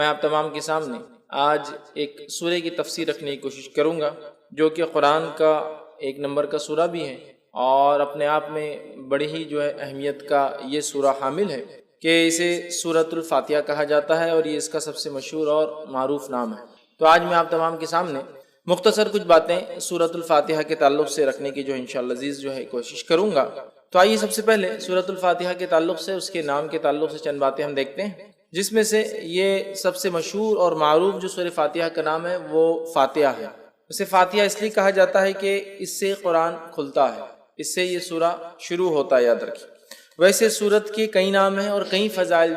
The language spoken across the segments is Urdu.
میں آپ تمام کے سامنے آج ایک سورہ کی تفسیر رکھنے کی کوشش کروں گا جو کہ قرآن کا ایک نمبر کا سورہ بھی ہے اور اپنے آپ میں بڑی ہی اہمیت کا یہ سورہ حامل ہے کہ اسے سورۃ الفاتحہ کہا جاتا ہے اور یہ اس کا سب سے مشہور اور معروف نام ہے۔ تو آج میں آپ تمام کے سامنے مختصر کچھ باتیں سورۃ الفاتحہ کے تعلق سے رکھنے کی انشاءاللہ عزیز کوشش کروں گا۔ تو آئیے سب سے پہلے سورۃ الفاتحہ کے تعلق سے، اس کے نام کے تعلق سے چند باتیں ہم دیکھتے ہیں، جس میں سے یہ سب سے مشہور اور معروف جو سورہ فاتحہ کا نام ہے وہ فاتحہ ہے۔ اسے فاتحہ اس لیے کہا جاتا ہے کہ اس سے قرآن کھلتا ہے، اس سے یہ سورہ شروع ہوتا ہے، یاد رکھیں۔ ویسے سورت کے کئی نام ہیں اور کئی فضائل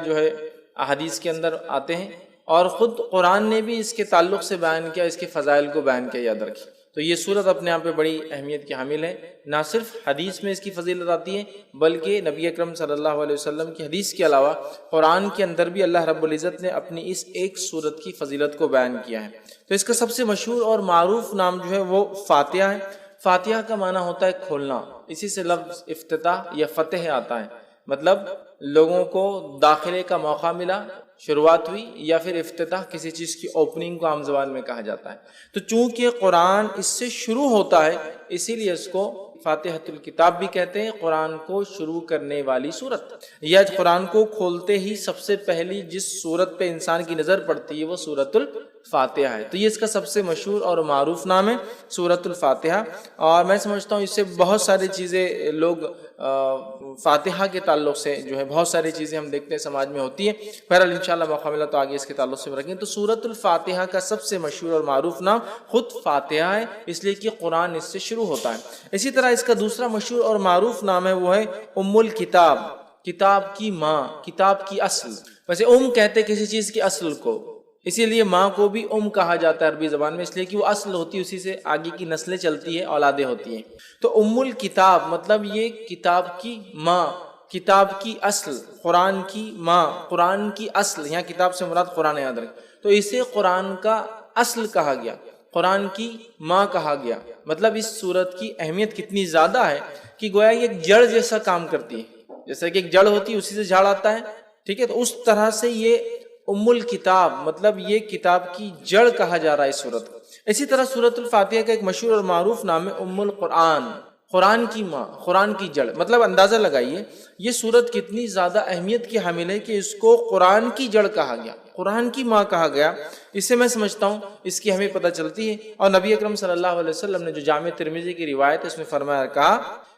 احادیث کے اندر آتے ہیں، اور خود قرآن نے بھی اس کے تعلق سے بیان کیا، اس کے فضائل کو بیان کیا، یاد رکھیں۔ تو یہ سورت اپنے آپ پہ بڑی اہمیت کی حامل ہے، نہ صرف حدیث میں اس کی فضیلت آتی ہے بلکہ نبی اکرم صلی اللہ علیہ وسلم کی حدیث کے علاوہ قرآن کے اندر بھی اللہ رب العزت نے اپنی اس ایک سورت کی فضیلت کو بیان کیا ہے۔ تو اس کا سب سے مشہور اور معروف نام وہ فاتحہ ہے۔ فاتحہ کا معنی ہوتا ہے کھولنا، اسی سے لفظ افتتاح یا فتح آتا ہے، مطلب لوگوں کو داخلے کا موقع ملا، شروعات ہوئی، یا پھر افتتاح کسی چیز کی اوپننگ کو عام زبان میں کہا جاتا ہے۔ تو چونکہ قرآن اس سے شروع ہوتا ہے اسی لیے اس کو فاتحۃ الکتاب بھی کہتے ہیں، قرآن کو شروع کرنے والی سورت، یا قرآن کو کھولتے ہی سب سے پہلی جس سورت پہ انسان کی نظر پڑتی ہے وہ سورۃ الفاتحہ ہے۔ تو یہ اس کا سب سے مشہور اور معروف نام ہے سورۃ الفاتحہ، اور میں سمجھتا ہوں اس سے بہت ساری چیزیں لوگ فاتحہ کے تعلق سے بہت ساری چیزیں ہم دیکھتے ہیں سماج میں ہوتی ہیں۔ بہرحال انشاءاللہ موقع ملا تو آگے اس کے تعلق سے رکھیں۔ تو سورۃ الفاتحہ کا سب سے مشہور اور معروف نام خود فاتحہ ہے، اس لیے کہ قرآن اس سے شروع ہوتا ہے۔ اسی طرح اس کا دوسرا مشہور اور معروف نام ہے وہ ہے ام الکتاب، کتاب کی ماں، کتاب کی اصل۔ ویسے کہتے کسی چیز کی اصل کو، اسی لیے ماں کو بھی کہا جاتا ہے عربی زبان میں، اس لیے کہ وہ اصل ہوتی ہے، اسی سے آگے کی نسلیں چلتی ہیں، اولادیں ہوتی ہیں۔ تو ام الکتاب مطلب یہ کتاب کی ماں، کتاب کی اصل، قرآن کی ماں، قرآن کی اصل، یہاں کتاب سے مراد قرآن، یاد رکھیں۔ تو اسے قرآن کا اصل کہا گیا، قرآن کی ماں کہا گیا۔ مطلب اس سورت کی اہمیت کتنی زیادہ ہے کہ گویا یہ ایک جڑ جیسا کام کرتی ہے، جیسا کہ ایک جڑ ہوتی ہے اسی سے جھاڑ آتا ہے، ٹھیک ہے۔ تو اس طرح سے یہ ام الکتاب مطلب یہ کتاب کی جڑ کہا جا رہا ہے اس سورت کو۔ اسی طرح سورۃ الفاتحہ کا ایک مشہور اور معروف نام ہے ام القرآن، قرآن کی ماں، قرآن کی جڑ۔ مطلب اندازہ لگائیے یہ سورت کتنی زیادہ اہمیت کی حامل ہے کہ اس کو قرآن کی جڑ کہا گیا، قرآن کی ماں کہا گیا۔ اس سے میں سمجھتا ہوں اس کی ہمیں پتہ چلتی ہے، اور نبی اکرم صلی اللہ علیہ وسلم نے جو جامع ترمذی کی روایت ہے اس میں فرمایا، کہا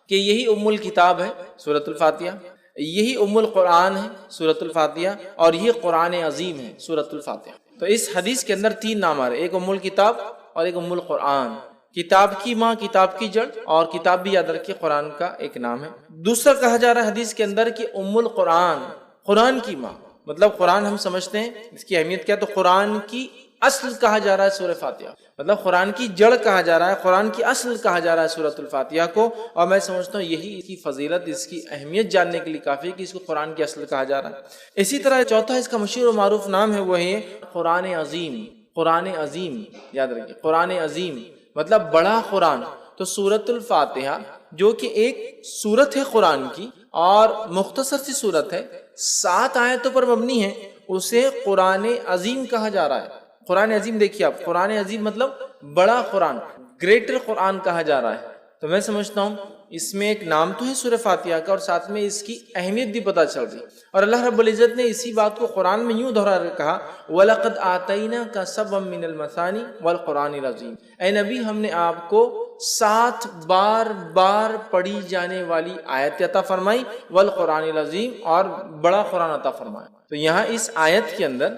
کہ یہی ام الکتاب ہے سورۃ الفاتحہ، یہی ام القرآن ہے سورۃ الفاتحہ، اور یہ قرآن عظیم ہے سورۃ الفاتحہ۔ تو اس حدیث کے اندر تین نام آ رہے، ایک ام الکتاب اور ایک ام القرآن، کتاب کی ماں، کتاب کی جڑ، اور کتاب بھی یاد رکھیے قرآن کا ایک نام ہے۔ دوسرا کہا جا رہا ہے حدیث کے اندر کہ ام القرآن، قرآن کی ماں، مطلب قرآن ہم سمجھتے ہیں اس کی اہمیت کیا، تو قرآن کی اصل کہا جا رہا ہے سورہ فاتحہ، مطلب قرآن کی جڑ کہا جا رہا ہے، قرآن کی اصل کہا جا رہا ہے سورۃ الفاتحہ کو۔ اور میں سمجھتا ہوں یہی اس کی فضیلت، اس کی اہمیت جاننے کے لیے کافی ہے کہ اس کو قرآن کی اصل کہا جا رہا ہے۔ اسی طرح چوتھا اس کا مشہور و معروف نام ہے وہ ہے قرآن عظیم، قرآن عظیم، یاد رکھیے قرآن عظیم مطلب بڑا قرآن۔ تو سورۃ الفاتحہ جو کہ ایک سورت ہے قرآن کی اور مختصر سی سورت ہے، 7 آیتوں پر مبنی ہے، اسے قرآن عظیم کہا جا رہا ہے۔ قرآن عظیم دیکھیے آپ، قرآن عظیم مطلب بڑا قرآن، گریٹر قرآن کہا جا رہا ہے۔ تو میں سمجھتا ہوں اس میں ایک نام تو ہے سورہ فاتحہ کا، اور ساتھ میں اس کی اہمیت بھی پتہ چل رہی، اور اللہ رب العزت نے اسی بات کو قرآن میں یوں دہرا کر کہا، وَلَقَدْ آتَيْنَاكَ سَبْعًا مِّنَ الْمَثَانِي وَالْقُرْآنِ الْعَظِيمِ۔ اے نبی ہم نے آپ کو 7 بار پڑھی جانے والی آیت عطا فرمائی، والقرآن العظیم، اور بڑا قرآن عطا فرمایا۔ تو یہاں اس آیت کے اندر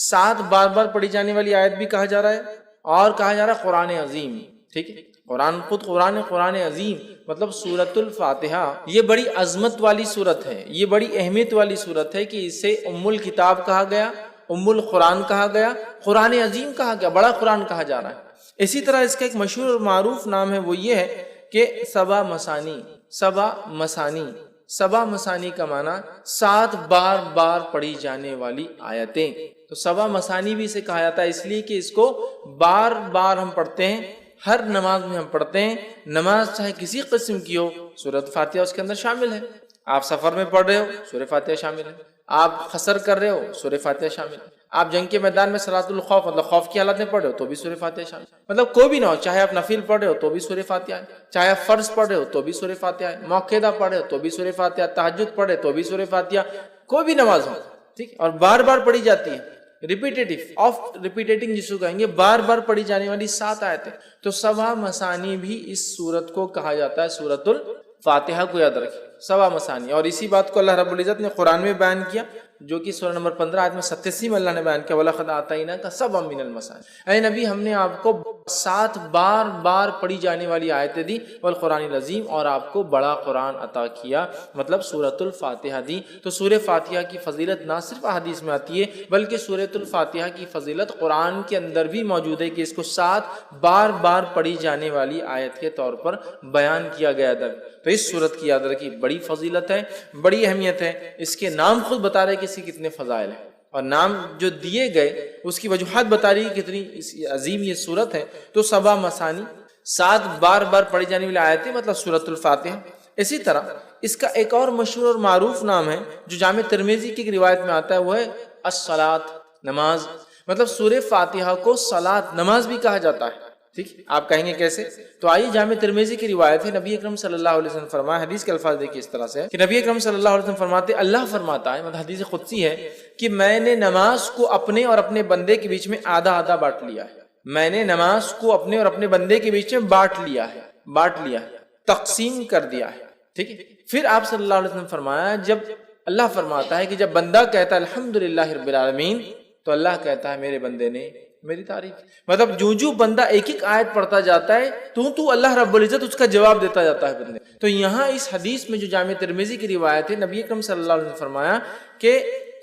7 بار پڑھی جانے والی آیت بھی کہا جا رہا ہے، اور کہا جا رہا ہے قرآن عظیم، ٹھیک ہے۔ قرآن خود قرآن عظیم مطلب سورۃ الفاتحہ یہ بڑی عظمت والی سورت ہے، یہ بڑی اہمیت والی سورت ہے کہ اسے ام الکتاب کہا گیا، ام القرآن کہا گیا، قرآن عظیم کہا گیا، بڑا قرآن کہا جا رہا ہے۔ اسی طرح اس کا ایک مشہور اور معروف نام ہے وہ یہ ہے کہ سبع مثانی، سبع مثانی، سبع مثانی کا معنی 7 بار پڑھی جانے والی آیتیں۔ تو سبع مثانی بھی اسے کہا جاتا ہے اس لیے کہ اس کو بار ہم پڑھتے ہیں، ہر نماز میں ہم پڑھتے ہیں، نماز چاہے کسی قسم کی ہو، سورۃ فاتحہ اس کے اندر شامل ہے۔ آپ سفر میں پڑھ رہے ہو، سورہ فاتحہ شامل ہے، آپ قصر کر رہے ہو، سورہ فاتحہ شامل ہے، آپ جنگ کے میدان میں صلاۃ الخوف مطلب خوف کی حالت میں پڑھ رہے ہو تو بھی سورہ فاتحہ شامل، مطلب کوئی بھی نہ ہو، چاہے آپ نفل پڑھ رہے ہو تو بھی سورہ فاتحہ ہے، چاہے آپ فرض پڑھ رہے ہو تو بھی سورہ فاتحہ ہے، موقعہ پڑھ رہے ہو تو بھی سورہ فاتحہ، تہجد پڑھ رہے تو بھی سورہ فاتحہ، کوئی بھی نماز ہو، ٹھیک، اور بار بار پڑھی جاتی ہے، ریپیٹیٹیو آف ریپیٹیٹنگ جس کو کہیں گے، بار بار پڑھی جانے والی 7 آیتیں، تو سبع مثانی بھی اس سورت کو کہا جاتا ہے، سورۃ الفاتحہ کو یاد رکھیں، سبع مثانی، اور اسی بات کو اللہ رب العزت نے قرآن میں بیان کیا، جو کہ سورہ نمبر 15 آیت میں 87 میں اللہ نے بیان کیا، وَلَقَدْ آتَيْنَاكَ سَبْعًا مِنَ الْمَثَانِِ، اے نبی ہم نے آپ کو 7 بار بار پڑھی جانے والی آیتیں دی، والقرآن العظیم، اور آپ کو بڑا قرآن عطا کیا، مطلب سورۃ الفاتحہ دی۔ تو سورہ فاتحہ کی فضیلت نہ صرف احادیث میں آتی ہے بلکہ سورۃ الفاتحہ کی فضیلت قرآن کے اندر بھی موجود ہے کہ اس کو 7 بار بار پڑھی جانے والی آیت کے طور پر بیان کیا گیا ہے۔ تو اس سورت کی یاد رکھی بڑی فضیلت ہے، بڑی اہمیت ہے، اس کے نام خود بتا رہے کہ اس کے کتنے فضائل ہیں، اور نام جو دیے گئے اس کی وجوہات بتا رہی ہے کتنی عظیم یہ سورت ہے۔ تو سبع مثانی 7 بار بار پڑھی جانے والی آیتیں مطلب سورۃ الفاتحہ۔ اسی طرح اس کا ایک اور مشہور اور معروف نام ہے جو جامع ترمذی کی ایک روایت میں آتا ہے، وہ ہے الصلاۃ، نماز، مطلب سورہ فاتحہ کو صلاۃ، نماز بھی کہا جاتا ہے، ٹھیک، آپ کہیں گے کیسے؟ تو آئیے جامع ترمذی کی روایت ہے، نبی اکرم صلی اللہ علیہ وسلم فرمایا، حدیث کے الفاظ دیکھیے اس طرح سے کہ نبی اکرم صلی اللہ علیہ وسلم فرماتے، اللہ فرماتا ہے، مطلب حدیث قدسی ہے کہ میں نے نماز کو اپنے اور اپنے بندے کے بیچ میں آدھا آدھا بانٹ لیا ہے، میں نے نماز کو اپنے اور اپنے بندے کے بیچ میں بانٹ لیا ہے، تقسیم کر دیا ہے، ٹھیک ہے۔ پھر آپ صلی اللہ علیہ وسلم فرمایا، جب اللہ فرماتا ہے کہ جب بندہ کہتا ہے الحمدللہ رب العالمین، تو اللہ کہتا ہے میرے بندے نے میری تعریف، مطلب جو بندہ ایک ایک آیت پڑھتا جاتا ہے تو اللہ رب العزت اس کا جواب دیتا جاتا ہے بندے۔ تو یہاں اس حدیث میں جو جامع ترمذی کی روایت ہے، نبی اکرم صلی اللہ علیہ وسلم نے فرمایا کہ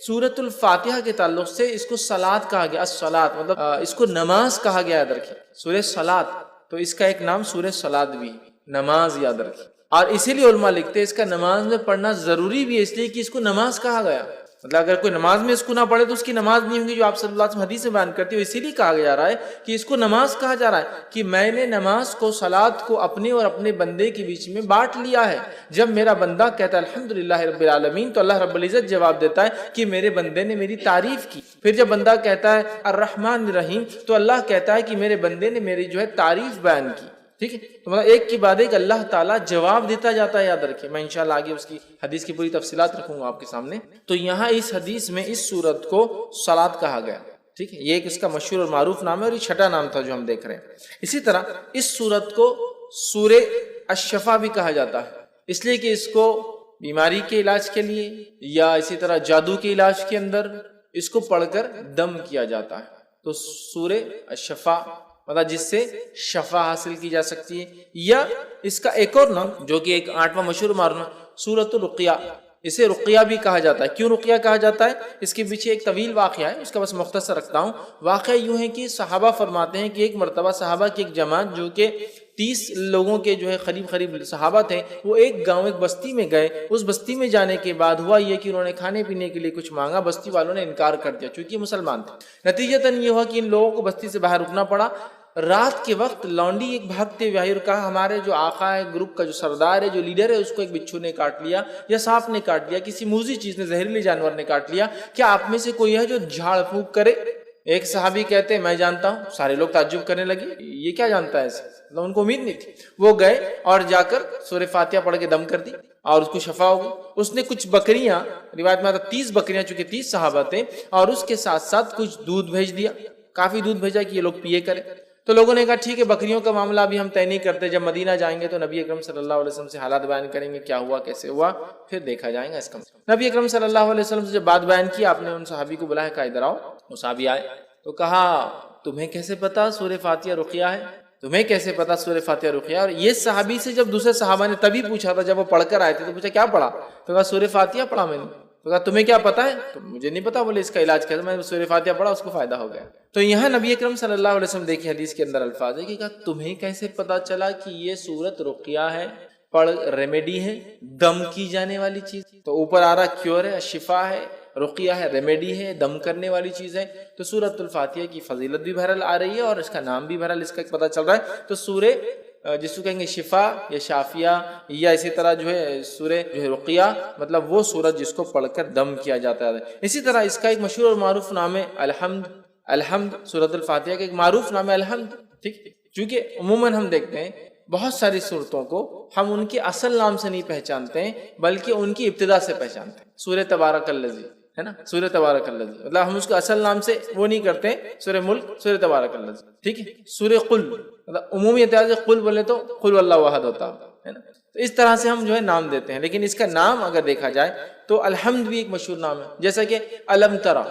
سورۃ الفاتحہ کے تعلق سے اس کو صلاۃ کہا گیا، الصلاۃ مطلب اس کو نماز کہا گیا، یاد رکھیں سورہ صلاۃ، تو اس کا ایک نام سورہ صلاۃ بھی، نماز، یاد رکھیں۔ اور اسی لیے علماء لکھتے ہیں اس کا نماز میں پڑھنا ضروری بھی ہے، اس لیے کہ اس کو نماز کہا گیا، مطلب اگر کوئی نماز میں اس کو نہ پڑھے تو اس کی نماز نہیں ہوگی، جو آپ صلی اللہ علیہ وسلم حدیث میں بیان کرتے ہو، اسی لیے کہا جا رہا ہے کہ اس کو نماز کہا جا رہا ہے کہ میں نے نماز کو، صلاۃ کو اپنے اور اپنے بندے کے بیچ میں بانٹ لیا ہے۔ جب میرا بندہ کہتا ہے الحمدللہ رب العالمین تو اللہ رب العزت جواب دیتا ہے کہ میرے بندے نے میری تعریف کی۔ پھر جب بندہ کہتا ہے الرحمن الرحیم تو اللہ کہتا ہے کہ میرے بندے نے میری جو ہے تعریف بیان کی، ٹھیک ہے۔ تو مطلب ایک کی بعد ایک اللہ تعالیٰ جواب دیتا جاتا ہے، یاد رکھیں، میں انشاءاللہ آگے اس کی حدیث کی پوری تفصیلات رکھوں گا آپ کے سامنے۔ تو یہاں اس حدیث میں اس سورت کو صلاۃ کہا گیا، ٹھیک ہے، یہ ایک اس کا مشہور اور معروف نام ہے، اور یہ چھٹا نام تھا جو ہم دیکھ رہے ہیں۔ اسی طرح اس سورت کو سورہ الشفا بھی کہا جاتا ہے، اس لیے کہ اس کو بیماری کے علاج کے لیے یا اسی طرح جادو کے علاج کے اندر اس کو پڑھ کر دم کیا جاتا ہے۔ تو سورہ الشفا مطلب جس سے شفا حاصل کی جا سکتی ہے، یا اس کا ایک اور نام جو کہ ایک 8واں مشہور معروف سورۃ الرقیہ، اسے رقیہ بھی کہا جاتا ہے۔ کیوں رقیہ کہا جاتا ہے؟ اس کے پیچھے ایک طویل واقعہ ہے، اس کا بس مختصر رکھتا ہوں۔ واقعہ یوں ہے کہ صحابہ فرماتے ہیں کہ ایک مرتبہ صحابہ کی ایک جماعت جو کہ 30 لوگوں کے جو ہے قریب صحابہ تھے، وہ ایک گاؤں، ایک بستی میں گئے۔ اس بستی میں جانے کے بعد ہوا یہ کہ انہوں نے کھانے پینے کے لیے کچھ مانگا، بستی والوں نے انکار کر دیا چونکہ یہ مسلمان تھے۔ نتیجتاً یہ ہوا کہ ان لوگوں کو بستی سے باہر رکنا پڑا۔ رات کے وقت لونڈی ایک بھاگتے ہوئے آئی اور کہا ہمارے جو آقا ہے، گروپ کا جو سردار ہے، جو لیڈر ہے، اس کو ایک بچھو نے کاٹ لیا یا سانپ نے کاٹ لیا، کسی موذی چیز نے، زہریلے جانور نے کاٹ لیا، کیا آپ میں سے کوئی ہے جو جھاڑ پھونک کرے؟ ایک صحابی کہتے ہیں میں جانتا ہوں۔ سارے لوگ تعجب کرنے لگے، یہ کیا جانتا ہے ایسے، مطلب ان کو امید نہیں تھی۔ وہ گئے اور جا کر سورہ فاتحہ پڑھ کے دم کر دی اور اس کو شفا ہو گئی۔ اس نے کچھ بکریاں، روایت میں آتا 30 بکریاں، چونکہ 30 صحابہ تھے، اور اس کے ساتھ ساتھ کچھ دودھ بھیج دیا، کافی دودھ بھیجا کہ یہ لوگ پیے کریں۔ تو لوگوں نے کہا ٹھیک ہے، بکریوں کا معاملہ ابھی ہم طے نہیں کرتے، جب مدینہ جائیں گے تو نبی اکرم صلی اللہ علیہ وسلم سے حالات بیان کریں گے، کیا ہوا، کیسے ہوا، پھر دیکھا جائے گا اس کا۔ نبی اکرم صلی اللہ علیہ وسلم سے جب بات بیان کی، آپ نے ان صحابی کو بلایا، کہا ادھر آؤ۔ وہ صحابی آئے تو کہا تمہیں کیسے پتا سورہ فاتحہ رقیہ ہے؟ تمہیں کیسے پتا سورہ فاتحہ رقیہ؟ اور یہ صحابی سے جب دوسرے صحابہ نے تبھی پوچھا تھا، جب وہ پڑھ کر آئے تھے تو پوچھا کیا پڑھا؟ تو کہا سورہ فاتحہ پڑھا میں نے۔ تو کہا تمہیں کیا پتا ہے؟ تو مجھے نہیں پتا، بولے اس کا علاج کیسے، میں نے سورہ فاتحہ پڑھا، اس کو فائدہ ہو گیا۔ تو یہاں نبی اکرم صلی اللہ علیہ وسلم دیکھیں حدیث کے اندر الفاظ ہے کہ کہا تمہیں کیسے پتا چلا کہ یہ سورت رقیہ ہے، پڑھ ریمیڈی ہے، دم کی جانے والی چیز؟ تو اوپر آ رہا کیور ہے، شفا ہے، رقیہ ہے، ریمیڈی ہے، دم کرنے والی چیز ہے۔ تو سورۃ الفاتحہ کی فضیلت بھی بہرحال آ رہی ہے اور اس کا نام بھی بہرحال اس کا پتہ چل رہا ہے۔ تو سورہ جس کو کہیں گے شفا یا شافیہ، یا اسی طرح جو ہے سورہ جو ہے رقیہ، مطلب وہ سورت جس کو پڑھ کر دم کیا جاتا ہے۔ اسی طرح اس کا ایک مشہور اور معروف نام ہے الحمد۔ الحمد سورۃ الفاتحہ کا ایک معروف نام ہے الحمد، ٹھیک، چونکہ عموماً ہم دیکھتے ہیں بہت ساری صورتوں کو ہم ان کے اصل نام سے نہیں پہچانتے ہیں بلکہ ان کی ابتدا سے پہچانتے ہیں۔ سورہ تبارک الذی ہے نا، سورہ تبارک الذی، مطلب ہم اس کو اصل نام سے وہ نہیں کرتے، سورہ ملک، سورہ تبارک الذی، ٹھیک ہے۔ سورہ قل، مطلب عمومی اعتبار سے قل بولے تو قل واللہ احد ہوتا ہے نا، تو اس طرح سے ہم جو ہے نام دیتے ہیں، لیکن اس کا نام اگر دیکھا جائے تو الحمد بھی ایک مشہور نام ہے، جیسا کہ الم ترا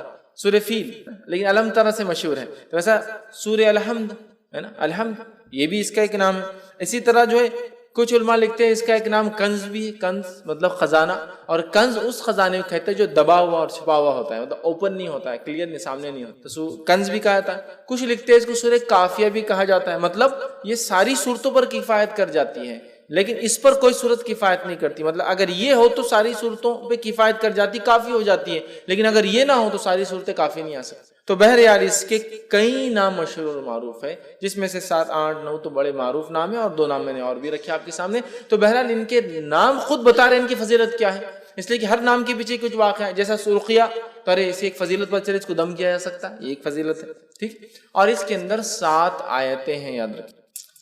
سورہ فیل، لیکن الم ترا سے مشہور ہے، تو ویسا سورہ الحمد ہے نا، الحمد یہ بھی اس کا ایک نام ہے۔ اسی طرح جو ہے کچھ علماء لکھتے ہیں اس کا ایک نام کنز بھی ہے، کنز مطلب خزانہ، اور کنز اس خزانے کو کہتے ہیں جو دبا ہوا اور چھپا ہوا ہوتا ہے، مطلب اوپن نہیں ہوتا ہے، کلیئر نہیں، سامنے نہیں ہوتا، تو کنز بھی کہا جاتا ہے۔ کچھ لکھتے ہیں اس کو سورہ کافیہ بھی کہا جاتا ہے، مطلب یہ ساری صورتوں پر کفایت کر جاتی ہے لیکن اس پر کوئی صورت کفایت نہیں کرتی، مطلب اگر یہ ہو تو ساری صورتوں پہ کفایت کر جاتی، کافی ہو جاتی ہے، لیکن اگر یہ نہ ہو تو ساری صورتیں کافی نہیں آ سکتی۔ تو بہرحال اس کے کئی نام مشہور اور معروف ہے، جس میں سے 7 8 9 تو بڑے معروف نام ہیں اور 2 نام میں نے اور بھی رکھے آپ کے سامنے۔ تو بہرحال ان کے نام خود بتا رہے ہیں ان کی فضیلت کیا ہے، اس لیے کہ ہر نام کے پیچھے کچھ واقعہ ہے، جیسا سرخیہ تو ارے اسے ایک فضیلت پر چلے، اس کو دم کیا جا سکتا ہے، یہ ایک فضیلت ہے، ٹھیک، اور اس کے اندر 7 آیتیں ہیں، یاد رکھیں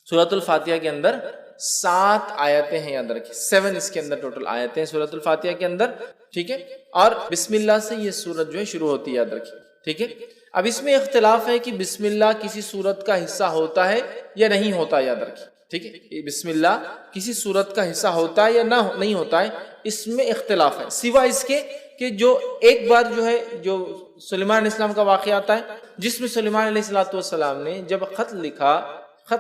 سورۃ الفاتحہ کے اندر 7 آیتیں ہیں، یاد رکھیں 7 اس کے اندر ٹوٹل آیتیں ہیں سورۃ الفاتحہ کے اندر، ٹھیک ہے، اور بسم اللہ سے یہ سورت جو ہے شروع ہوتی ہے، یاد رکھیں، ٹھیک ہے۔ اب اس میں اختلاف ہے کہ بسم اللہ کسی سورت کا حصہ ہوتا ہے یا نہیں ہوتا، یاد رکھیں، ٹھیک ہے، بسم اللہ کسی سورت کا حصہ ہوتا ہے یا نہیں ہوتا ہے، اس میں اختلاف ہے، سوائے اس کے کہ جو ایک بار جو ہے جو سلیمان علیہ السلام کا واقعہ آتا ہے، جس میں سلیمان علیہ السلام نے جب خط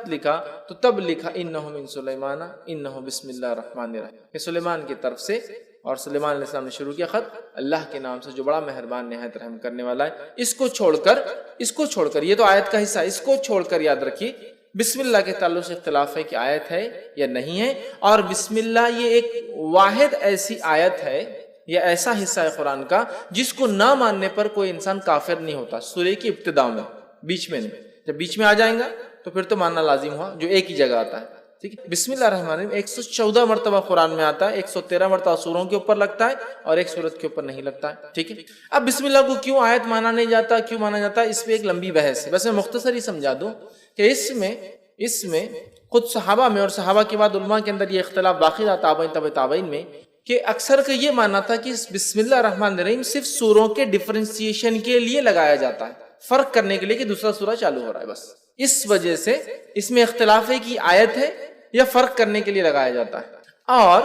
لکھا تو تب لکھا انہ من سلیمان انہ بسم اللہ الرحمن الرحیم، کہ سلیمان کی طرف سے، اور سلیمان علیہ السلام نے شروع کیا خط اللہ کے نام سے جو بڑا مہربان نہایت رحم کرنے والا ہے۔ اس کو چھوڑ کر یہ تو آیت کا حصہ ہے، اس کو چھوڑ کر یاد رکھیے بسم اللہ کے تعلق سے اختلاف ہے کہ آیت ہے یا نہیں ہے، اور بسم اللہ یہ ایک واحد ایسی آیت ہے یا ایسا حصہ ہے قرآن کا جس کو نہ ماننے پر کوئی انسان کافر نہیں ہوتا، سورہ کی ابتدا میں، بیچ میں نہیں، جب بیچ میں آ جائیں گا تو پھر تو ماننا لازم ہوا، جو ایک ہی جگہ آتا ہے، ٹھیک ہے۔ بسم اللہ الرحمن الرحیم 114 مرتبہ قرآن میں آتا ہے، 113 مرتبہ سوروں کے اوپر لگتا ہے اور ایک سورت کے اوپر نہیں لگتا ہے، ٹھیک ہے۔ اب بسم اللہ کو کیوں آیت مانا نہیں جاتا، کیوں مانا جاتا ہے، اس پہ ایک لمبی بحث ہے، بس میں مختصر ہی سمجھا دوں کہ اس میں خود صحابہ میں اور صحابہ کے بعد علماء کے اندر یہ اختلاف باقی رہا، تابعین تبع تابعین میں، کہ اکثر کا یہ ماننا تھا کہ بسم اللہ الرحمن الرحیم صرف سوروں کے ڈیفرنسیشن کے لیے لگایا جاتا ہے، فرق کرنے کے لیے کہ دوسرا سورہ چالو ہو رہا ہے، بس اس وجہ سے اس میں اختلاف ہے کہ آیت ہے یا فرق کرنے کے لیے لگایا جاتا ہے۔ اور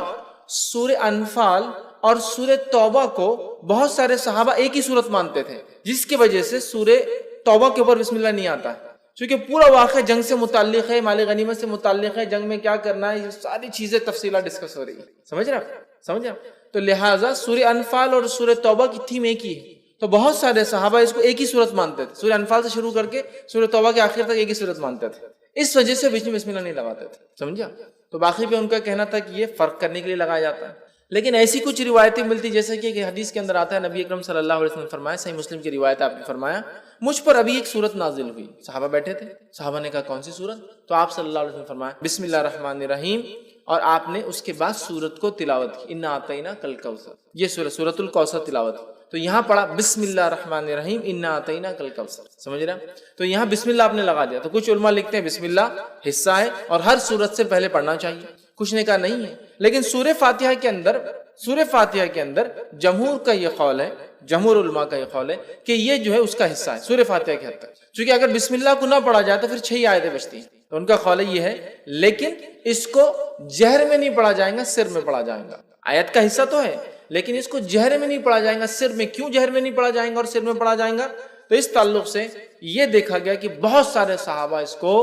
سورہ انفال اور سورہ توبہ کو بہت سارے صحابہ ایک ہی صورت مانتے تھے، جس کی وجہ سے سورہ توبہ کے اوپر بسم اللہ نہیں آتا ہے، چونکہ پورا واقعہ جنگ سے متعلق ہے، مال غنیمت سے متعلق ہے، جنگ میں کیا کرنا ہے، یہ ساری چیزیں تفصیلات ڈسکس ہو رہی ہے، سمجھ رہے ہیں؟ تو لہٰذا سورہ انفال اور سورہ توبہ کی تھیم ایک ہی ہے، تو بہت سارے صحابہ اس کو ایک ہی صورت مانتے تھے، سورہ انفال سے شروع کر کے سورہ توبہ کے آخر تک ایک ہی صورت مانتے تھے، اس وجہ سے بیچ میں بسم اللہ نہیں لگاتے تھے، سمجھا؟ تو باقی پہ ان کا کہنا تھا کہ یہ فرق کرنے کے لیے لگایا جاتا ہے، لیکن ایسی کچھ روایتیں ملتی جیسے کہ حدیث کے اندر آتا ہے، نبی اکرم صلی اللہ علیہ وسلم نے فرمایا، صحیح مسلم کی روایت آپ نے فرمایا، مجھ پر ابھی ایک سورت نازل ہوئی، صحابہ بیٹھے تھے، صحابہ نے کہا کون سی سورت؟ تو آپ صلی اللہ علیہ وسلم نے فرمایا بسم اللہ الرحمن الرحیم، اور آپ نے اس کے بعد سورت کو تلاوت کی، انا اعطیناک الکوثر، یہ سورۃ الکوثر تلاوت کی، تو یہاں پڑھا بسم اللہ الرحمن الرحیم انا اعطیناک الکوثر، سمجھ رہے ہیں؟ تو یہاں بسم اللہ آپ نے لگا دیا، تو کچھ علماء لکھتے ہیں بسم اللہ حصہ ہے اور ہر سورت سے پہلے پڑھنا چاہیے، کچھ نے کہا نہیں ہے، لیکن سورہ فاتحہ کے اندر جمہور کا یہ قول ہے، جمہور علماء کا یہ قول ہے کہ یہ جو ہے اس کا حصہ ہے سورہ فاتحہ کے حد تک، چونکہ اگر بسم اللہ کو نہ پڑھا جائے تو پھر 6 آیتیں بچتی ہیں، تو ان کا قول یہ ہے، لیکن اس کو جہر میں نہیں پڑھا جائے گا، سر میں پڑھا جائے گا، آیت کا حصہ تو ہے لیکن اس کو جہر میں نہیں پڑھا جائے گا، سر میں، کیوں جہر میں نہیں پڑھا جائے گا اور سر میں پڑھا جائے گا؟ تو اس تعلق سے یہ دیکھا گیا کہ بہت سارے صحابہ اس کو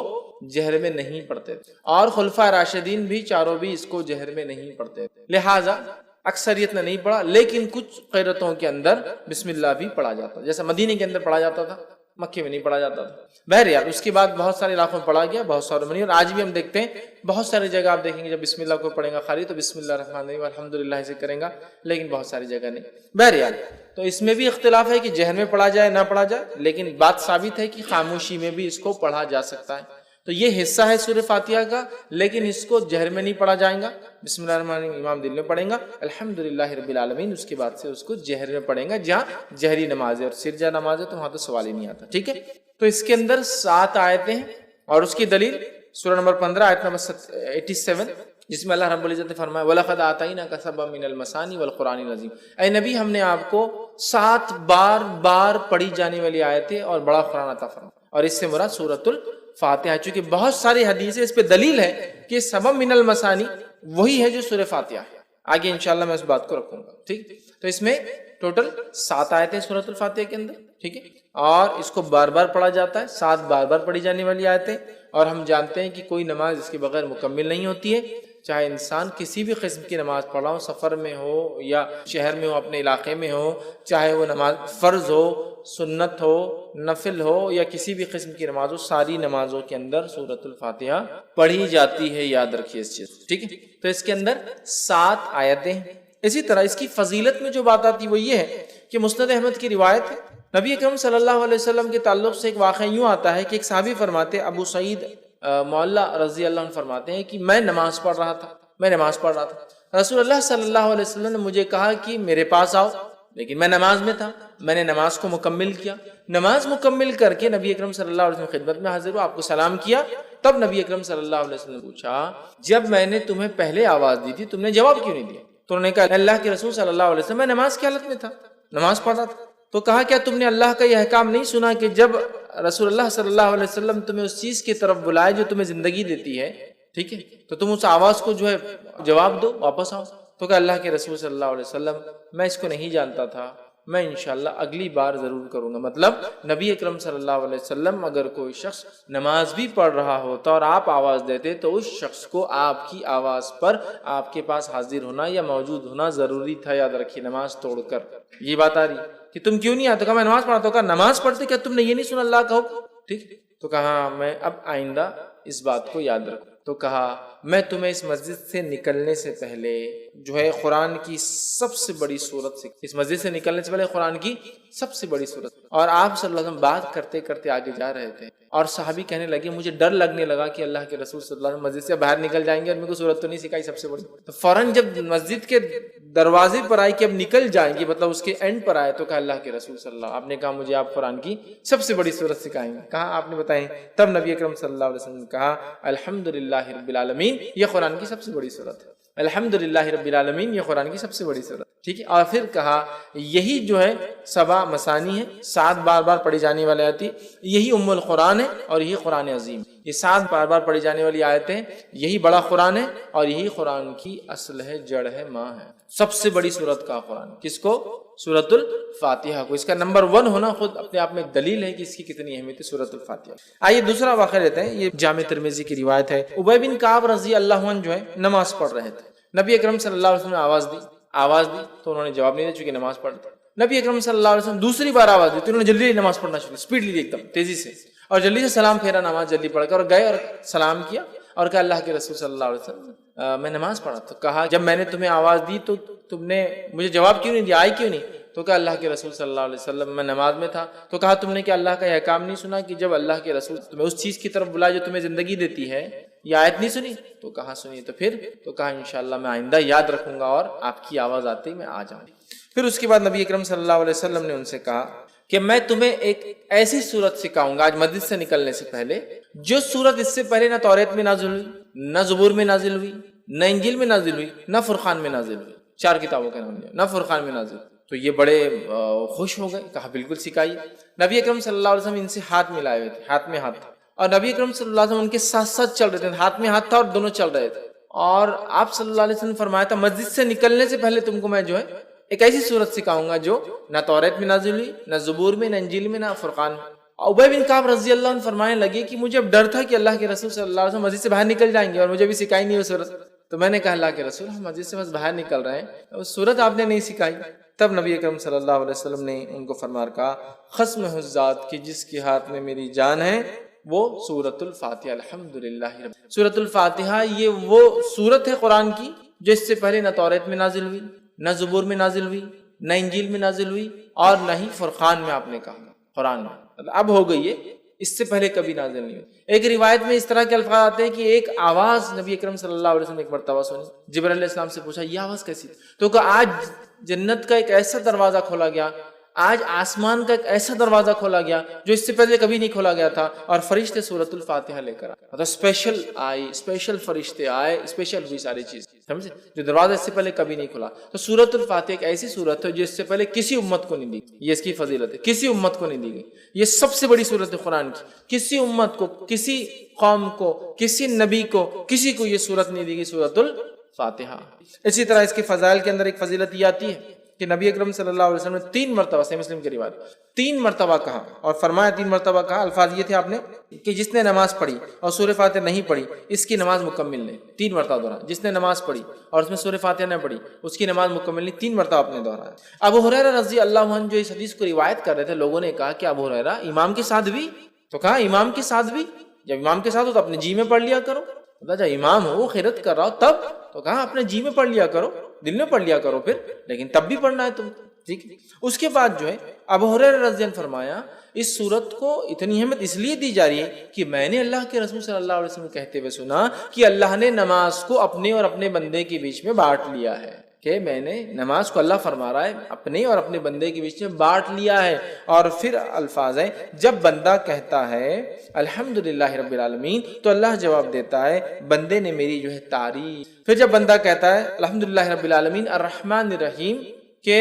جہر میں نہیں پڑھتے تھے، اور خلفائے راشدین بھی چاروں بھی اس کو جہر میں نہیں پڑھتے تھے، لہٰذا اکثریت نے نہیں پڑھا، لیکن کچھ قیرتوں کے اندر بسم اللہ بھی پڑھا جاتا، جیسا مدینے کے اندر پڑھا جاتا تھا، مکے میں نہیں پڑھا جاتا تھا، بہرحال اس کے بعد بہت سارے علاقوں میں پڑھا گیا، بہت سارے میں نہیں، اور آج بھی ہم دیکھتے ہیں بہت ساری جگہ آپ دیکھیں گے جب بسم اللہ کو پڑھیں گا خالی تو بسم اللہ الرحمن الرحیم الحمدللہ سے کریں گا، لیکن بہت ساری جگہ نہیں، بہرحال تو اس میں بھی اختلاف ہے کہ جہر میں پڑھا جائے نہ پڑھا جائے، لیکن بات ثابت ہے کہ خاموشی میں بھی اس کو پڑھا جا سکتا ہے۔ تو یہ حصہ ہے سورہ فاتحہ کا، لیکن اس کو جہر میں نہیں پڑھا جائے گا، بسم اللہ الرحمن الرحیم امام دل میں پڑھیں گا، الحمدللہ رب العالمین اس کے بعد سے اس کو جہر میں پڑھیں گا، جہاں جہری نماز ہے، اور سرجہ نماز ہے تو وہاں تو سوال ہی نہیں آتا، ٹھیک ہے۔ تو اس کے اندر 7 آیتیں ہیں، اور اس کی دلیل سورہ نمبر 15 آیت نمبر 87، جس میں اللہ رب العزت نے فرمایا وَلَقَدْ آتَيْنَاكَ سَبْعًا مِنَ الْمَثَانِي وَالْقُرْآنِ الْعَظِيمِ، اے نبی ہم نے آپ کو 7 بار پڑھی جانے والی آیتیں اور بڑا قرآن عطا فرمایا، اور اس سے مراد سورۃ الفاتحہ، چونکہ بہت ساری حدیثیں اس پہ دلیل ہے کہ سبع من المثانی وہی ہے جو سورہ فاتحہ ہے۔ آگے انشاءاللہ میں اس بات کو رکھوں گا، ٹھیک۔ تو اس میں ٹوٹل 7 آیتیں سورۃ الفاتحہ کے اندر، ٹھیک ہے، اور اس کو بار بار پڑھا جاتا ہے، 7 بار پڑھی جانے والی آیتیں، اور ہم جانتے ہیں کہ کوئی نماز اس کے بغیر مکمل نہیں ہوتی ہے، چاہے انسان کسی بھی قسم کی نماز پڑھا ہو، سفر میں ہو یا شہر میں ہو، اپنے علاقے میں ہو، چاہے وہ نماز فرض ہو، سنت ہو، نفل ہو، یا کسی بھی قسم کی نماز ہو، ساری نمازوں کے اندر سورۃ الفاتحہ پڑھی جاتی ہے، یاد رکھیے اس چیز، ٹھیک ہے۔ تو اس کے اندر 7 آیتیں ہیں۔ اسی طرح اس کی فضیلت میں جو بات آتی وہ یہ ہے کہ مسند احمد کی روایت ہے، نبی اکرم صلی اللہ علیہ وسلم کے تعلق سے ایک واقعہ یوں آتا ہے کہ ایک صحابی فرماتے، ابو سعید معلّہ رضی اللہ عنہ فرماتے ہیں کہ میں نماز پڑھ رہا تھا، رسول اللہ صلی اللہ علیہ وسلم نے مجھے کہا کہ میرے پاس آؤ، لیکن میں نماز میں تھا، میں نے نماز کو مکمل کیا، نماز مکمل کر کے نبی اکرم صلی اللہ علیہ وسلم کی خدمت میں حاضر ہوا، آپ کو سلام کیا، تب نبی اکرم صلی اللہ علیہ وسلم نے پوچھا جب میں نے تمہیں پہلے آواز دی تھی تم نے جواب کیوں نہیں دیا؟ تو انہوں نے کہا اللہ کے رسول صلی اللہ علیہ وسلم میں نماز کی حالت میں تھا، نماز پڑھ رہا تھا۔ تو کہا کیا تم نے اللہ کا یہ احکام نہیں سنا کہ جب رسول اللہ صلی اللہ علیہ وسلم تمہیں اس چیز کی طرف بلائے جو تمہیں زندگی دیتی ہے، ٹھیک ہے، تو تم اس آواز کو جو ہے جواب دو، واپس آؤ۔ تو کہا اللہ کے رسول صلی اللہ علیہ وسلم میں اس کو نہیں جانتا تھا، میں انشاءاللہ اگلی بار ضرور کروں گا۔ مطلب نبی اکرم صلی اللہ علیہ وسلم اگر کوئی شخص نماز بھی پڑھ رہا ہوتا اور آپ آواز دیتے تو اس شخص کو آپ کی آواز پر آپ کے پاس حاضر ہونا یا موجود ہونا ضروری تھا، یاد رکھیے، نماز توڑ کر۔ یہ بات آ رہی کہ تم کیوں نہیں آتے؟ کہا میں نماز پڑھا، تو کہا نماز پڑھتے کیا تم نے یہ نہیں سنا اللہ کا حکم؟ ٹھیک، تو کہا میں اب آئندہ اس بات کو یاد رکھوں۔ تو کہا میں تمہیں اس مسجد سے نکلنے سے پہلے جو ہے قرآن کی سب سے بڑی سورت سے، اس مسجد سے نکلنے سے پہلے قرآن کی سب سے بڑی سورت، اور آپ صلی اللہ علیہ وسلم بات کرتے کرتے آگے جا رہے تھے، اور صحابی کہنے لگے مجھے ڈر لگنے لگا کہ اللہ کے رسول صلی اللہ علیہ وسلم مسجد سے باہر نکل جائیں گے اور میرے کو سورت تو نہیں سکھائی سب سے بڑی۔ تو فوراً جب مسجد کے دروازے پر آئی کہ اب نکل جائیں گے، مطلب اس کے اینڈ پر آئے، تو کہا اللہ کے رسول صلی اللہ علیہ وسلم، آپ نے کہا مجھے آپ قرآن کی سب سے بڑی سورت سکھائیں گے۔ کہا آپ نے بتائیں؟ تب نبی اکرم صلی اللہ علیہ وسلم نے کہا الحمدللہ رب العالمین، یہ قرآن کی سب سے بڑی سورت ہے، الحمدللہ رب العالمین یہ قرآن کی سب سے بڑی سورت، ٹھیک ہے۔ اور پھر کہا یہی جو ہے 7 مثانی ہے، 7 بار پڑھی جانے والی آیتیں، یہی ام القرآن ہے اور یہی قرآن عظیم، یہ 7 بار پڑھی جانے والی آیتیں، یہی بڑا قرآن ہے اور یہی قرآن کی اصل ہے، جڑ ہے، ماں ہے۔ سب سے بڑی سورت کا قرآن کس کو؟ سورۃ الفاتحہ کو۔ اس کا نمبر 1 ہونا خود اپنے آپ میں ایک دلیل ہے کہ اس کی کتنی اہمیت ہے سورۃ الفاتحہ۔ آئیے دوسرا واقعہ لیتے ہیں، یہ جامع ترمذی کی روایت ہے۔ ابی بن کعب رضی اللہ عنہ جو ہے نماز پڑھ رہے تھے، نبی اکرم صلی اللہ علیہ وسلم نے آواز دی تو انہوں نے جواب نہیں دیا چونکہ نماز پڑھ رہے تھے۔ نبی اکرم صلی اللہ علیہ وسلم دوسری بار آواز دی تو انہوں نے جلدی نماز پڑھنا شروع، اسپیڈلی ایک دم تیزی سے، اور جلدی سے سلام پھیرا، نماز جلدی پڑھ کر اور گئے اور سلام کیا اور کہا اللہ کے رسول صلی اللہ علیہ وسلم میں نماز پڑھا۔ تو کہا جب میں نے تمہیں آواز دی تو تم نے مجھے جواب کیوں نہیں دیا، آئی کیوں نہیں؟ تو کہا اللہ کے رسول صلی اللہ علیہ وسلم میں نماز میں تھا۔ تو کہا تم نے کیا اللہ کا یہ احکام نہیں سنا کہ جب اللہ کے رسول تمہیں اس چیز کی طرف بلائے جو تمہیں زندگی دیتی ہے، یہ آیت نہیں سنی؟ تو کہا سنی۔ تو پھر تو کہا انشاءاللہ میں آئندہ یاد رکھوں گا اور آپ کی آواز آتے ہی میں آ جاؤں۔ پھر اس کے بعد نبی اکرم صلی اللہ علیہ وسلم نے ان سے کہا کہ میں تمہیں ایک ایسی سورت سکھاؤں گا آج مسجد سے نکلنے سے پہلے، جو سورت اس سے پہلے نہ توریت میں نازل ہوئی، نہ زبور میں نازل ہوئی، نہ انجیل میں نازل ہوئی، نہ فرقان میں نازل ہوئی، 4 کتابوں کے نام لیا، نہ فرقان میں نازل ہوئی۔ تو یہ بڑے خوش ہو گئے، کہا بالکل سکھائیے۔ نبی اکرم صلی اللہ علیہ وسلم ان سے ہاتھ ملائے ہوئے تھے، ہاتھ میں ہاتھ تھا، اور نبی اکرم صلی اللہ علیہ وسلم ان کے ساتھ ساتھ چل رہے تھے، ہاتھ میں ہاتھ تھا اور دونوں چل رہے تھے۔ اور آپ صلی اللہ علیہ وسلم نے فرمایا تھا مسجد سے نکلنے سے پہلے تم کو میں جو ہے ایک ایسی سورت سکھاؤں گا جو نہ توریت میں نازل ہوئی، نہ زبور میں، نہ انجیل میں، نہ فرقان میں۔ ابی بن کعب رضی اللہ عنہ فرمانے لگے کہ مجھے اب ڈر تھا کہ اللہ کے رسول صلی اللہ علیہ وسلم مسجد سے باہر نکل جائیں گے اور مجھے بھی سکھائی نہیں وہ سورت۔ تو میں نے کہا اللہ کے رسول ہم مسجد سے بس باہر نکل رہے ہیں، وہ سورت آپ نے نہیں سکھائی۔ تب نبی اکرم صلی اللہ علیہ وسلم نے ان کو فرما کہا قسم ہے اس ذات کی جس کے ہاتھ میں میری جان ہے، وہ سورۃ الفاتحہ، الحمدللہ رب۔ سورۃ الفاتحہ یہ وہ سورت ہے قرآن کی جو اس سے پہلے نہ توریت میں نازل ہوئی، نہ زبور میں نازل ہوئی، نہ انجیل میں نازل ہوئی، اور نہ ہی فرقان میں آپ نے کہا قرآن میں۔ اب ہو گئی ہے اس سے پہلے کبھی نازل نہیں ہوئی۔ ایک روایت میں اس طرح کے الفاظ آتے ہیں کہ ایک آواز نبی اکرم صلی اللہ علیہ وسلم نے ایک مرتبہ سنی، جبرائیل علیہ السلام سے پوچھا یہ آواز کیسی تھی؟ تو کہا آج جنت کا ایک ایسا دروازہ کھولا گیا، آج آسمان کا ایک ایسا دروازہ کھولا گیا جو اس سے پہلے کبھی نہیں کھولا گیا تھا، اور فرشتے سورۃ الفاتحہ لے کر آئے، مطلب اسپیشل فرشتے آئے، اسپیشل ہوئی ساری چیز، سمجھے، جو دروازہ اس سے پہلے کبھی نہیں کھلا۔ تو سورۃ الفاتحہ ایک ایسی سورت ہے جو اس سے پہلے کسی امت کو نہیں دی گئی، یہ اس کی فضیلت ہے، کسی امت کو نہیں دی گئی، یہ سب سے بڑی سورت ہے قرآن کی، کسی امت کو، کسی قوم کو، کسی نبی کو، کسی کو یہ سورت نہیں دی گئی، سورۃ الفاتحہ۔ اسی طرح اس کے فضائل کے اندر ایک فضیلت یہ آتی ہے کہ نبی اکرم صلی اللہ علیہ وسلم نے 3 مرتبہ، صحیح مسلم کی روایت، 3 مرتبہ کہا، اور فرمایا 3 مرتبہ کہا، الفاظ یہ تھے آپ نے کہ جس نے نماز پڑھی اور سورہ فاتحہ نہیں پڑھی اس کی نماز مکمل نہیں، 3 مرتبہ دہرایا، جس نے نماز پڑھی اور اس میں سورہ فاتحہ نہ پڑھی اس کی نماز مکمل نہیں، 3 مرتبہ آپ نے دہرایا۔ ابو ہریرہ رضی اللہ عنہ جو اس حدیث کو روایت کر رہے تھے، لوگوں نے کہا کہ ابو ہریرہ امام کے ساتھ بھی، تو کہا امام کے ساتھ بھی، جب امام کے ساتھ ہو تو اپنے جی میں پڑھ لیا کرو، جب امام ہو وہ خیرت کر رہا ہو تب، تو کہا اپنے جی میں پڑھ لیا کرو، دل میں پڑھ لیا کرو پھر، لیکن تب بھی پڑھنا ہے تم، ٹھیک۔ اس کے بعد جو ہے ابو ہریرہ رضی اللہ عنہ فرمایا اس صورت کو اتنی اہمیت اس لیے دی جا رہی ہے کہ میں نے اللہ کے رسول صلی اللہ علیہ وسلم کہتے ہوئے سنا کہ اللہ نے نماز کو اپنے اور اپنے بندے کے بیچ میں بانٹ لیا ہے، کہ میں نے نماز کو، اللہ فرما رہا ہے، اپنے اور اپنے بندے کے بیچ میں بانٹ لیا ہے۔ اور پھر الفاظ ہیں جب بندہ کہتا ہے الحمدللہ رب العالمین تو اللہ جواب دیتا ہے بندے نے میری جو ہے تعریف۔ پھر جب بندہ کہتا ہے الحمدللہ رب العالمین الرحمن الرحیم، کہ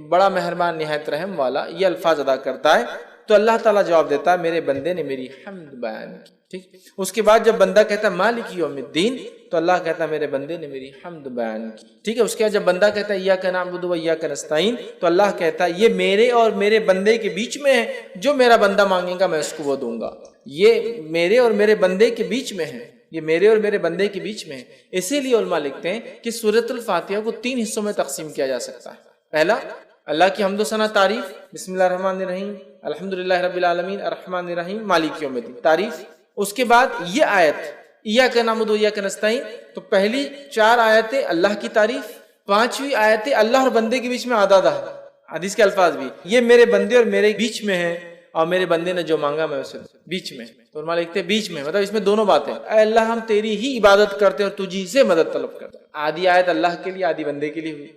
بڑا مہربان نہایت رحم والا، یہ الفاظ ادا کرتا ہے تو اللہ تعالیٰ جواب دیتا ہے میرے بندے نے میری حمد بیان کی، ٹھیک۔ اس کے بعد جب بندہ کہتا ہے مالک یوم الدین تو اللہ کہتا ہے میرے بندے نے میری حمد بیان کی، ٹھیک ہے۔ اس کے بعد جب بندہ کہتا ہے ایاک نعبد و ایاک نستعین تو اللہ کہتا ہے یہ میرے اور میرے بندے کے بیچ میں ہے، جو میرا بندہ مانگے گا میں اس کو وہ دوں گا، یہ میرے اور میرے بندے کے بیچ میں ہے، یہ میرے اور میرے بندے کے بیچ میں ہے۔ اسی لیے علماء لکھتے ہیں کہ سورۃ الفاتحہ کو 3 حصوں میں تقسیم کیا جا سکتا ہے۔ پہلا اللہ کی حمد و ثنا تعریف، بسم اللہ الرحمن الرحیم الحمدللہ رب العالمین الرحمن الرحیم مالک یوم الدین تعریف۔ اس کے بعد یہ آیت ایاک نعبد و ایاک نستعین، تو پہلی 4 آیتیں اللہ کی تعریف، 5ویں آیتیں اللہ اور بندے کے بیچ میں آدھا ہے، حدیث کے الفاظ بھی یہ میرے بندے اور میرے بیچ میں ہے، اور میرے بندے نے جو مانگا میں اسے بیچ میں، تو علماء لکھتے ہیں بیچ میں، مطلب اس میں دونوں باتیں، اے اللہ ہم تیری ہی عبادت کرتے ہیں اور تجھی سے مدد طلب کرتے ہیں۔ آدھی آیت اللہ کے لیے آدھی بندے کے لیے ہوئی،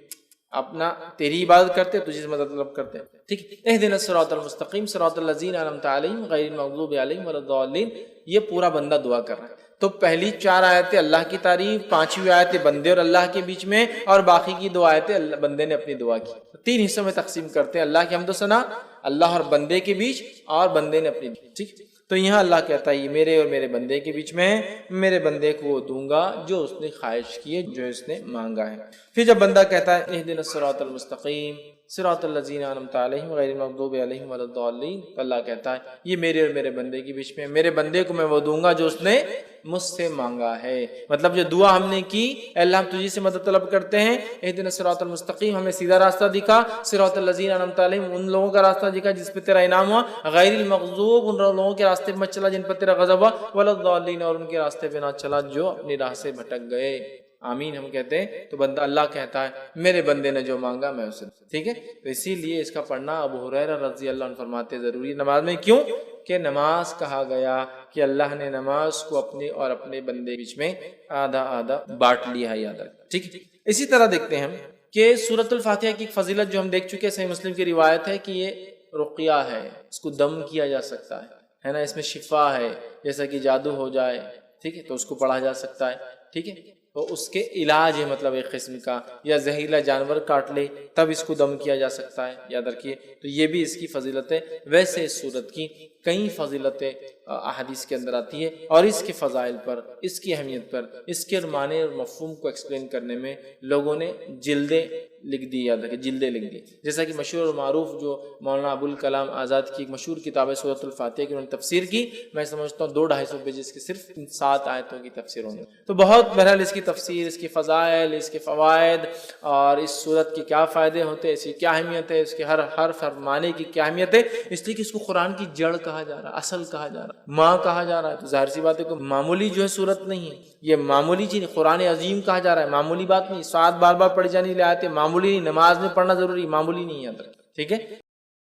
اپنا تیری عبادت کرتے ہیں تجھے سے مدد طلب کرتے ہیں، ٹھیک۔ اہدنا الصراط المستقیم صراط الذین انعمت علیہم غیر المغضوب علیہم ولا الضالین، یہ پورا بندہ دعا کر رہا ہے۔ تو پہلی 4 آیتیں اللہ کی تعریف، 5ویں آیتیں بندے اور اللہ کے بیچ میں، اور باقی کی 2 آیتیں بندے نے اپنی دعا کی۔ 3 حصوں میں تقسیم کرتے ہیں، اللہ کی حمد و ثنا، اللہ اور بندے کے بیچ، اور بندے نے اپنی، ٹھیک۔ تو یہاں اللہ کہتا ہے یہ میرے اور میرے بندے کے بیچ میں ہے، میرے بندے کو وہ دوں گا جو اس نے خواہش کی ہے، جو اس نے مانگا ہے۔ پھر جب بندہ کہتا ہے اہدنا الصراط المستقیم صراط الذین انعمت علیہم غیر المغضوب علیہم ولا الضالین، تو اللہ کہتا ہے یہ میرے اور میرے بندے کے بیچ میں ہے، میرے بندے کو میں وہ دوں گا جو اس نے مجھ سے مانگا ہے۔ مطلب جو دعا ہم نے کی، اے اللہ ہم تجھی سے مدد طلب کرتے ہیں، اہدنا الصراط المستقیم، ہمیں سیدھا راستہ دکھا، صراط الذین انعمت علیہم، ان لوگوں کا راستہ دکھا جس پہ تیرا انعام ہوا، غیر المغضوب، ان لوگوں کے راستے پہ مت چلا جن پر تیرا غضب ہوا، ولا الضالین، اور ان کے راستے پہ نہ چلا جو اپنی راہ سے بھٹک گئے۔ آمین ہم کہتے ہیں تو بندہ، اللہ کہتا ہے میرے بندے نے جو مانگا میں اسے، ٹھیک ہے۔ تو اسی لیے اس کا پڑھنا ابو ہریرہ رضی اللہ عنہ فرماتے ضروری نماز میں، کیوں کہ نماز کہا گیا کہ اللہ نے نماز کو اپنے اور اپنے بندے کے بیچ میں آدھا آدھا بانٹ لیا ہے، یاد رکھ، ٹھیک ہے۔ اسی طرح دیکھتے ہیں ہم کہ سورۃ الفاتحہ کی فضیلت جو ہم دیکھ چکے، صحیح مسلم کی روایت ہے کہ یہ رقیہ ہے، اس کو دم کیا جا سکتا ہے نا، اس میں شفا ہے، جیسا کہ جادو ہو جائے، ٹھیک ہے، تو اس کو پڑھا جا سکتا ہے، ٹھیک ہے، تو اس کے علاج ہے، مطلب ایک قسم کا، یا زہریلا جانور کاٹ لے تب اس کو دم کیا جا سکتا ہے، یاد رکھیے۔ تو یہ بھی اس کی فضیلت ہے۔ ویسے اس سورت کی کئی فضیلتیں احادیث کے اندر آتی ہے، اور اس کے فضائل پر، اس کی اہمیت پر، اس کے معنی اور مفہوم کو ایکسپلین کرنے میں لوگوں نے جلدیں لکھ دی، یاد رکھیں جلدیں لکھ دی، جیسا کہ مشہور اور معروف جو مولانا ابوالکلام آزاد کی ایک مشہور کتاب ہے سورۃ الفاتحہ کی، انہوں نے تفسیر کی، میں سمجھتا ہوں 200-250 پیجز کی صرف 7 آیتوں کی تفسیر ہوگی۔ تو بہت بہرحال اس کی تفسیر، اس کی فضائل، اس کے فوائد، اور اس سورت کے کیا فائدے ہوتے ہیں، اس کی کیا اہمیت ہے، اس کے ہر حرف ہر معنی کی کیا اہمیت ہے، اس لیے کہ اس کو قرآن کی جڑ کہا جا رہا ہے، اصل کہا جا رہا ہے، ماں کہا جا رہا ہے۔ تو ظاہر سی بات ہے کہ معمولی جو ہے سورت نہیں ہے، یہ معمولی چیز، قرآن عظیم کہا جا رہا ہے، معمولی بات نہیں، 7 بار بار پڑھی جانے والی آیتیں معمولی نہیں، نماز میں پڑھنا ضروری، معمولی نہیں ہے، ٹھیک ہے۔